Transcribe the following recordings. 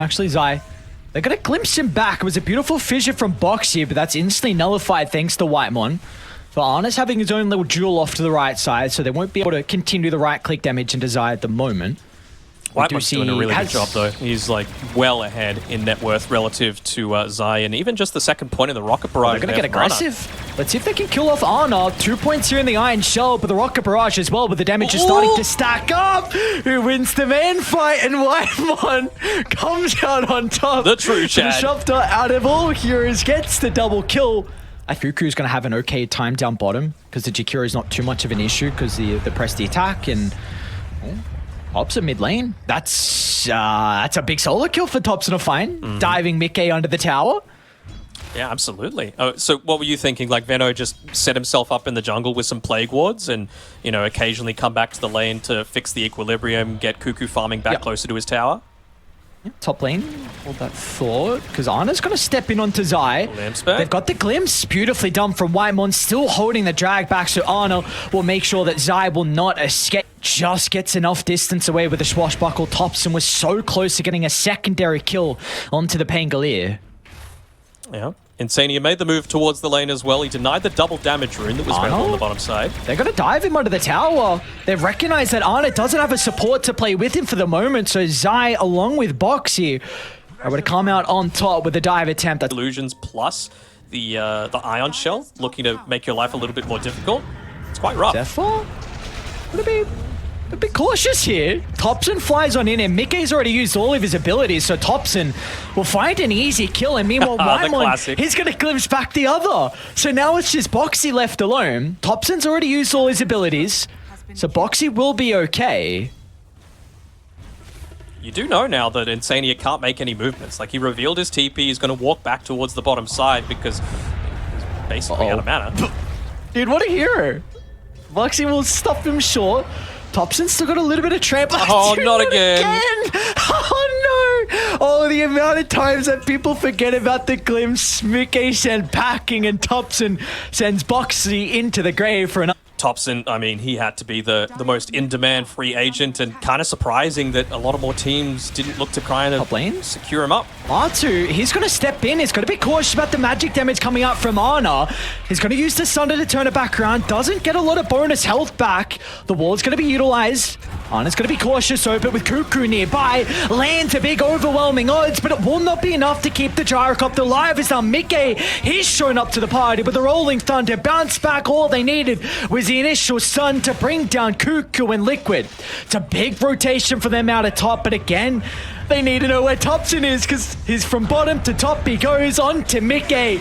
Actually, Zai, they're going to glimpse him back. It was a beautiful fissure from Boxy, but that's instantly nullified thanks to Whitemon. So Ana's having his own little duel off to the right side, so they won't be able to continue the right-click damage into Zai at the moment. Whitemon's doing a really good job, though. He's like well ahead in net worth relative to Zai, and even just the second point in the rocket barrage. They're going to get aggressive. Let's see if they can kill off Ana. 2 points here in the Iron Shell, but the rocket barrage as well, but the damage is starting to stack up. Who wins the man fight? And Whitemon comes out on top. The true Chad. Shoved out of all heroes, gets the double kill. Fuku's going to have an okay time down bottom because the Jakiro is not too much of an issue because the press the attack and Topson mid lane. That's a big solo kill for Topson to find. Diving Mickey under the tower. Yeah, absolutely. Oh, so what were you thinking? Like Veno just set himself up in the jungle with some plague wards and, you know, occasionally come back to the lane to fix the equilibrium, get Cuckoo farming back closer to his tower? Top lane, hold that thought, because Ana's going to step in onto Zai. They've got the glimpse, beautifully done from Whitemon, still holding the drag back, so Ana will make sure that Zai will not escape. Just gets enough distance away with the swashbuckle. Topson was so close to getting a secondary kill onto the Pangolier. Yeah. Insania made the move towards the lane as well. He denied the double damage rune that was available on the bottom side. They're going to dive him under the tower. They've recognized that Ana doesn't have a support to play with him for the moment, so Zai, along with Boxy, are going to come out on top with the dive attempt. Illusions plus the Ion Shell, looking to make your life a little bit more difficult. It's quite rough. Therefore, going to be a bit cautious here. Topson flies on in, and Mickey's already used all of his abilities, so Topson will find an easy kill, and meanwhile, Whitemon, he's going to glimpse back the other. So now it's just Boxy left alone. Topson's already used all his abilities, so Boxy will be okay. You do know now that Insania can't make any movements. Like, he revealed his TP, he's going to walk back towards the bottom side because he's basically out of mana. Dude, what a hero. Boxy will stop him short. Topson's still got a little bit of tramp. Oh, dude, not again. Oh, no. Oh, the amount of times that people forget about the glimpse. Mickey sent packing and Topson sends Boxy into the grave for an... Topson, I mean, he had to be the most in-demand free agent, and kind of surprising that a lot of more teams didn't look to kind of secure him up. R2, he's going to step in. He's got to be cautious about the magic damage coming out from Ana. He's going to use the Sunder to turn it back around. Doesn't get a lot of bonus health back. The wall's going to be utilized. Ana's going to be cautious, but with Cuckoo nearby, lands a big overwhelming odds, but it will not be enough to keep the Gyrocopter alive as now Mickey, he's shown up to the party with the Rolling Thunder. Bounce back, all they needed was the initial stun to bring down Cuckoo and Liquid. It's a big rotation for them out of top, but again, they need to know where Topson is because he's from bottom to top. He goes on to Mickey.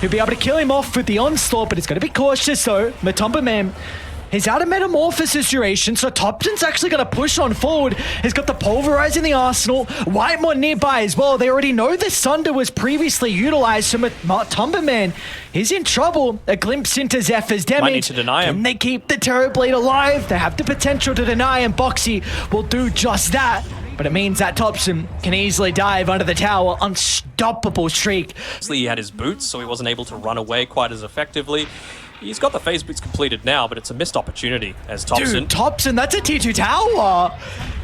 He'll be able to kill him off with the onslaught, but he's going to be cautious though. Matumba Man, he's out of Metamorphosis duration, so Topson's actually going to push on forward. He's got the Pulverize in the arsenal. Whitemon nearby as well. They already know the Sunder was previously utilized, so Matumba Man, he's in trouble. A glimpse into Zephyr's damage. Might need to deny him. Can they keep the Terrorblade alive? They have the potential to deny, and Boxy will do just that. But it means that Topson can easily dive under the tower. Unstoppable streak. He had his boots, so he wasn't able to run away quite as effectively. He's got the phase boots completed now, but it's a missed opportunity as Topson. Dude, Topson, that's a T2 tower.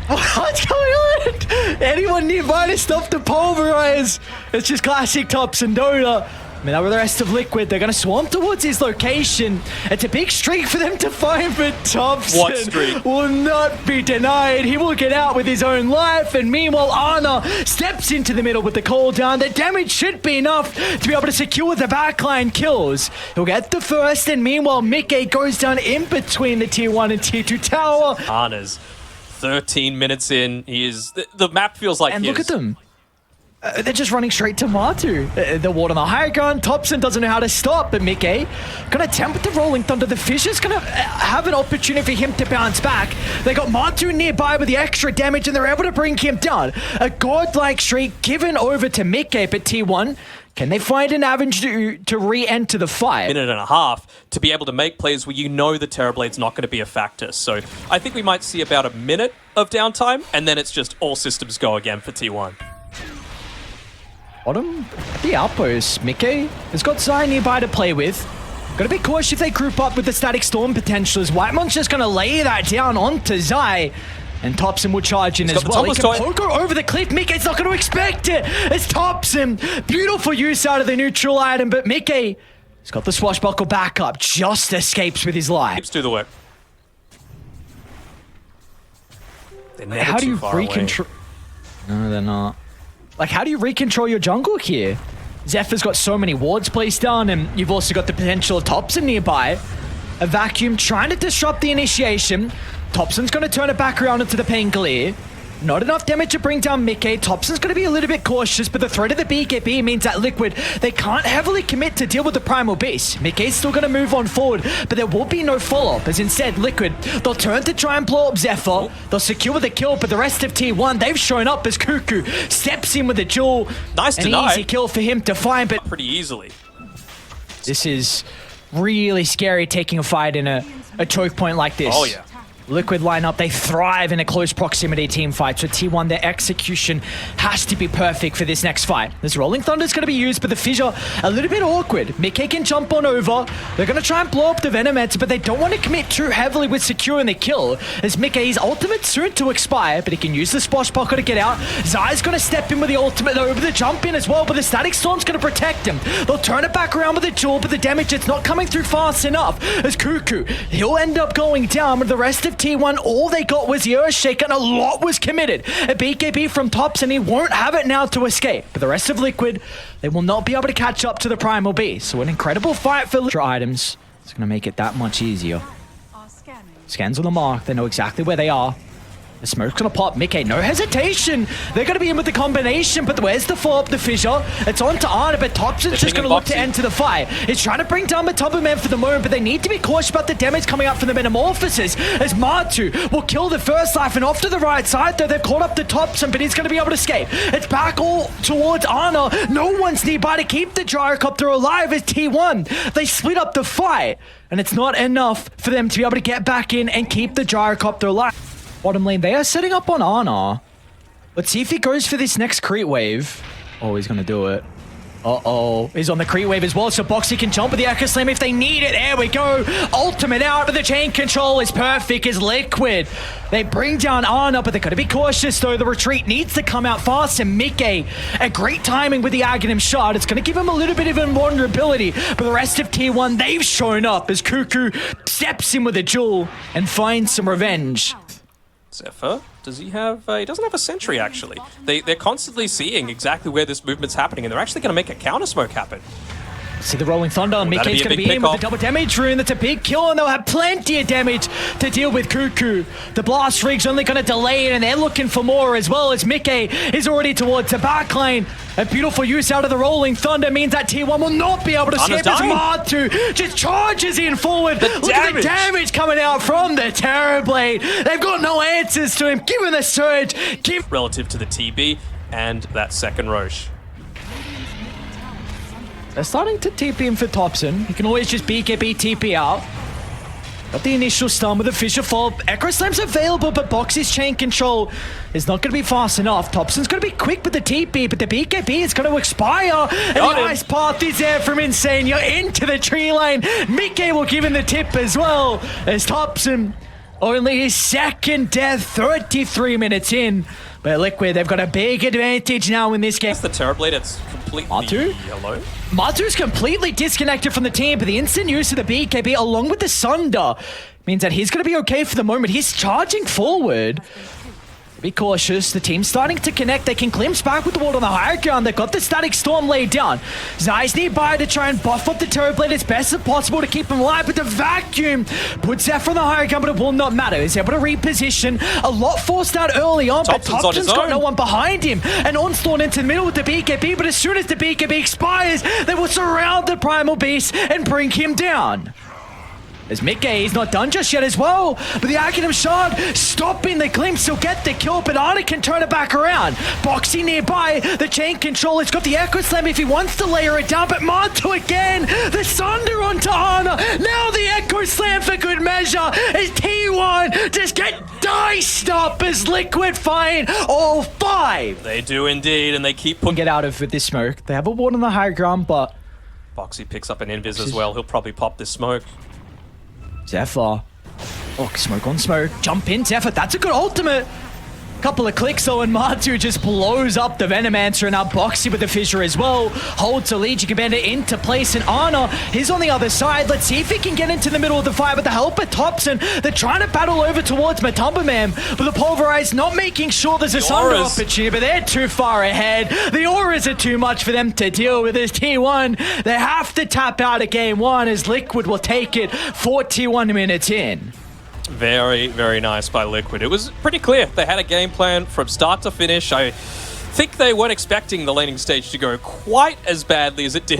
What's going on? Anyone nearby to stop the Pulverize? It's just classic Topson Dota. I mean, that were the rest of Liquid. They're going to swarm towards his location. It's a big streak for them to find, but Topson will not be denied. He will get out with his own life, and meanwhile, Ana steps into the middle with the cooldown. The damage should be enough to be able to secure the backline kills. He'll get the first, and meanwhile, Mickey goes down in between the Tier 1 and Tier 2 tower. Ana's 13 minutes in. He is... The map feels like his. And look at them. They're just running straight to Matu. The ward on the high ground. Topson doesn't know how to stop, but Mickey gonna attempt the Rolling Thunder. The Fisher's gonna have an opportunity for him to bounce back. They got Matu nearby with the extra damage, and they're able to bring him down. A godlike streak given over to Mickey, but T1, can they find an avenue to re-enter the fight? Minute and a half to be able to make plays where you know the Terrorblade's not going to be a factor. So I think we might see about a minute of downtime, and then it's just all systems go again for T1. Bottom, the outpost, Mickey has got Zai nearby to play with. Gotta be cautious if they group up with the Static Storm potential, as Whitemon's just gonna lay that down onto Zai. And Topson will charge in He's as got the well. He Thomas can toy. poke over the cliff. Mickey's not going to expect it. It's Topson. Beautiful use out of the neutral item, but Mickey, he's got the swashbuckle back up. Just escapes with his life. Keeps do the work. They're never How do too you far away. recontrol? No, they're not. Like, how do you recontrol your jungle here? Zephyr's got so many wards placed down, and you've also got the potential of Topson nearby. A vacuum trying to disrupt the initiation. Topson's going to turn it back around into the Pangolier. Not enough damage to bring down Mickey. Topson's going to be a little bit cautious, but the threat of the BKB means that Liquid, they can't heavily commit to deal with the Primal Beast. Mickey's still going to move on forward, but there will be no follow-up, as instead, Liquid, they'll turn to try and blow up Zephyr. They'll secure the kill, but the rest of T1, they've shown up as Cuckoo steps in with a duel. Nice An deny. easy kill for him to find, but Pretty easily. this is really scary taking a fight in a choke point like this. Oh, yeah. Liquid lineup, they thrive in a close proximity team fight. So T1, their execution has to be perfect for this next fight. This Rolling Thunder's going to be used, but the fissure, a little bit awkward. Mickey can jump on over. They're going to try and blow up the Venomettes, but they don't want to commit too heavily with securing the kill, as Mickey's ultimate soon to expire, but he can use the Swashbuckle to get out. Zai's going to step in with the ultimate over the jump in as well, but the Static Storm's going to protect him. They'll turn it back around with the duel, but the damage, it's not coming through fast enough. As Cuckoo, he'll end up going down, but the rest of T1, all they got was the Earthshake, and a lot was committed. A BKB from Tops, and he won't have it now to escape. But the rest of Liquid, they will not be able to catch up to the Primal Beast. So an incredible fight for Liquid items. It's going to make it that much easier. Scans on the mark. They know exactly where they are. The smoke's gonna pop. Mickey, no hesitation. They're gonna be in with the combination, but where's the follow-up, the fissure? It's on to Ana, but Topson's just gonna look to enter the fight. It's trying to bring down the Tubber Man for the moment, but they need to be cautious about the damage coming up from the Metamorphosis, as Martu will kill the first life, and off to the right side, though, they've caught up to Topson, but he's gonna be able to escape. It's back all towards Ana. No one's nearby to keep the Gyrocopter alive as T1. They split up the fight, and it's not enough for them to be able to get back in and keep the Gyrocopter alive. Bottom lane, they are setting up on Ana. Let's see if he goes for this next creep wave. Oh, he's gonna do it. Uh-oh. He's on the creep wave as well, so Boxy can jump with the Echo Slam if they need it. There we go. Ultimate out, but the chain control is perfect as Liquid. They bring down Ana, but they've got to be cautious, though. The retreat needs to come out fast, and Mickey, a great timing with the Aghanim shot. It's going to give him a little bit of invulnerability, but the rest of T1, they've shown up as Cuckoo steps in with a duel and finds some revenge. Zephyr, does he have... he doesn't have a sentry, actually. They're constantly seeing exactly where this movement's happening, and they're actually going to make a counter-smoke happen. See the Rolling Thunder. Mickey's going to be in with the double damage rune. That's a big kill, and they'll have plenty of damage to deal with Cuckoo. The Blast Rig's only going to delay it, and they're looking for more as well, as Mickey is already towards the back lane. A beautiful use out of the Rolling Thunder means that T1 will not be able to escape as Martu just charges in forward. Look at the damage coming out from the Terrorblade. They've got no answers to him. Give him the surge. Relative to the TB and that second Roche. They're starting to TP him for Topson. You can always just BKB TP out. Got the initial stun with the Fissure Fall. Echo Slam's available, but Boxy's chain control is not going to be fast enough. Topson's going to be quick with the TP, but the BKB is going to expire. And the ice path is there from Insane. You're into the tree lane. Mickey will give him the tip as well, as Topson, only his second death, 33 minutes in. But Liquid, they've got a big advantage now in this game. That's the Terrorblade, it's completely yellow. Martu's completely disconnected from the team, but the instant use of the BKB along with the Sunder means that he's going to be okay for the moment. He's charging forward. Be cautious. The team's starting to connect. They can glimpse back with the ward on the higher ground. They've got the Static Storm laid down. Zai's nearby to try and buff up the Terrorblade as best as possible to keep him alive, but the vacuum puts Zephyr on the higher ground, but it will not matter. He's able to reposition. A lot forced out early on, but Topson's got no one behind him. And Onslaught into the middle with the BKB, but as soon as the BKB expires, they will surround the Primal Beast and bring him down. As Mickey, he's not done just yet as well, but the Aghanim Shard stopping the glimpse, he'll get the kill, but Ana can turn it back around. Boxy nearby, the chain control, it's got the Echo Slam if he wants to layer it down, but Martu again, the Sunder onto Ana, now the Echo Slam for good measure, as T1 just get diced up as Liquid find all five. They do indeed, and they keep putting... Get out of with this smoke. They have a ward on the higher ground, but... Boxy picks up an invis as well, he'll probably pop this smoke. Zephyr Oh, smoke on smoke. Jump into effort. That's a good ultimate. Couple of clicks though, and Matu just blows up the Venomancer, and now Boxy with the Fissure as well. Holds the Legion Commander into place, and Ana, he's on the other side. Let's see if he can get into the middle of the fight with the help of Topson. They're trying to battle over towards Matumba, but the Pulverize not making sure there's a Sunder opportunity, but they're too far ahead. The auras are too much for them to deal with as T1. They have to tap out at game one as Liquid will take it 41 minutes in. Very, very nice by Liquid. It was pretty clear. They had a game plan from start to finish. I think they weren't expecting the laning stage to go quite as badly as it did